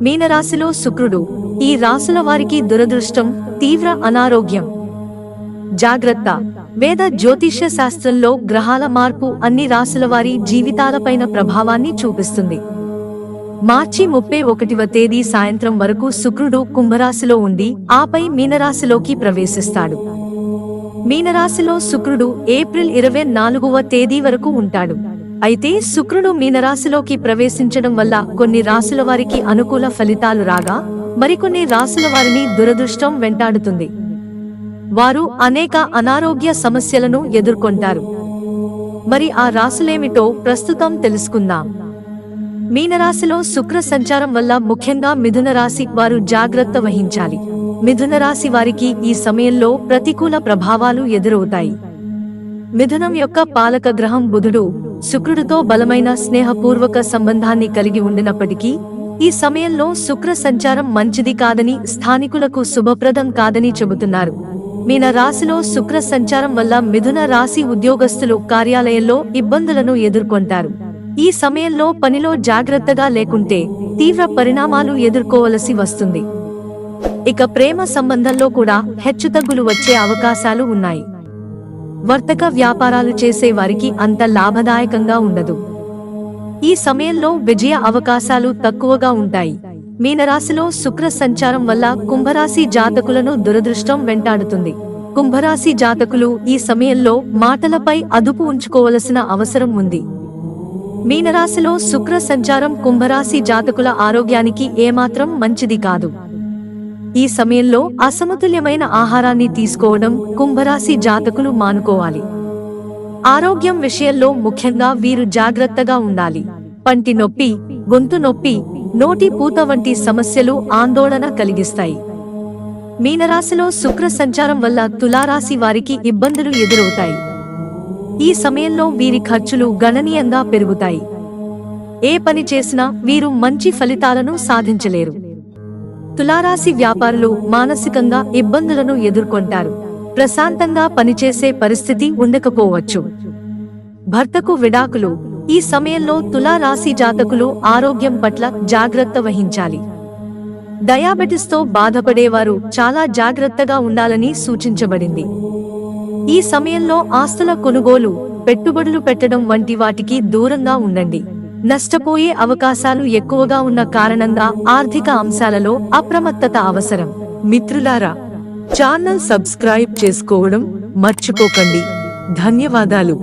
మీనరాశిలో శుక్రుడు. ఈ రాశుల వారికి దురదృష్టం, తీవ్ర అనారోగ్యం. జాగ్రత్త. వేద జ్యోతిష్య శాస్త్రంలో గ్రహాల మార్పు అన్ని రాశుల వారి జీవితాలపైన ప్రభావాన్ని చూపిస్తుంది. మార్చి 31వ తేదీ సాయంత్రం వరకు శుక్రుడు కుంభరాశిలో ఉండి ఆపై మీనరాశిలోకి ప్రవేశిస్తాడు. మీనరాశిలో శుక్రుడు ఏప్రిల్ 24వ తేదీ వరకు ఉంటాడు. అయితే శుక్రుడు మీనరాశిలోకి ప్రవేశించడం వల్ల కొన్ని రాశుల వారికి అనుకూల ఫలితాలు రాగా, మరికొన్ని రాశుల వారిని దురదృష్టం వెంటాడుతుంది. వారు అనేక అనారోగ్య సమస్యలను ఎదుర్కొంటారు. మరి ఆ రాశులేమిటో ప్రస్తుతం తెలుసుకుందాం. మీనరాశిలో శుక్ర సంచారం వల్ల ముఖ్యంగా మిథున రాశి వారు జాగ్రత్త వహించాలి. మిథున రాశి వారికి ఈ సమయంలో ప్రతికూల ప్రభావాలు ఎదురవుతాయి. మిథునం యొక్క పాలక గ్రహం బుధుడు శుక్రుడితో బలమైన స్నేహపూర్వక సంబంధాన్ని కలిగి ఉండినప్పటికీ ఈ సమయంలో శుక్ర సంచారం మంచిది కాదని, స్థానికులకు శుభప్రదం కాదని చెబుతున్నారు. మీన రాశిలో శుక్ర సంచారం వల్ల మిథున రాశి ఉద్యోగస్తులు కార్యాలయంలో ఇబ్బందులను ఎదుర్కొంటారు. ఈ సమయంలో పనిలో జాగ్రత్తగా లేకుంటే తీవ్ర పరిణామాలు ఎదుర్కోవలసి వస్తుంది. ఇక ప్రేమ సంబంధంలో కూడా హెచ్చుతగ్గులు వచ్చే అవకాశాలు ఉన్నాయి. వర్తక వ్యాపారాలు చేసే వారికి అంత లాభదాయకంగా ఉండదు. ఈ సమయంలో విజయ అవకాశాలు తక్కువగా ఉంటాయి. మీనరాశిలో శుక్ర సంచారం వల్ల కుంభరాశి జాతకులను దురదృష్టం వెంటాడుతుంది. కుంభరాశి జాతకులు ఈ సమయంలో మాటలపై అదుపు ఉంచుకోవలసిన అవసరం ఉంది. మీనరాశిలో శుక్ర సంచారం కుంభరాశి జాతకుల ఆరోగ్యానికి ఏమాత్రం మంచిది కాదు. ఈ సమయంలో అసమతుల్యమైన ఆహారాన్ని తీసుకోవడం కుంభరాశి జాతకులు మానుకోవాలి. ఆరోగ్యం విషయంలో ముఖ్యంగా వీరు జాగ్రత్తగా ఉండాలి. పంటి నొప్పి, గొంతు నొప్పి, నోటి పూత వంటి సమస్యలు ఆందోళన కలిగిస్తాయి. మీనరాశిలో శుక్ర సంచారం వల్ల తులారాశి వారికి ఇబ్బందులు ఎదురవుతాయి. ఈ సమయంలో వీరి ఖర్చులు గణనీయంగా పెరుగుతాయి. ఏ పని చేసినా వీరు మంచి ఫలితాలను సాధించలేరు. తులారాశి వ్యాపారులు మానసికంగా ఇబ్బందులను ఎదుర్కొంటారు. ప్రశాంతంగా పనిచేసే పరిస్థితి ఉండకపోవచ్చు. భర్తకు విడాకులు. ఈ సమయంలో తులారాశి జాతకులు ఆరోగ్యం పట్ల జాగ్రత్త వహించాలి. డయాబెటిస్తో బాధపడేవారు చాలా జాగ్రత్తగా ఉండాలని సూచించబడింది. ఈ సమయంలో ఆస్తుల కొనుగోలు, పెట్టుబడులు పెట్టడం వంటి వాటికి దూరంగా ఉండండి. నష్టపోయే అవకాశాలు ఎక్కువగా ఉన్న కారణంగా ఆర్థిక అంశాలలో అప్రమత్తత అవసరం. మిత్రులారా, ఛానల్ సబ్స్క్రైబ్ చేసుకోవడం మర్చిపోకండి. ధన్యవాదాలు.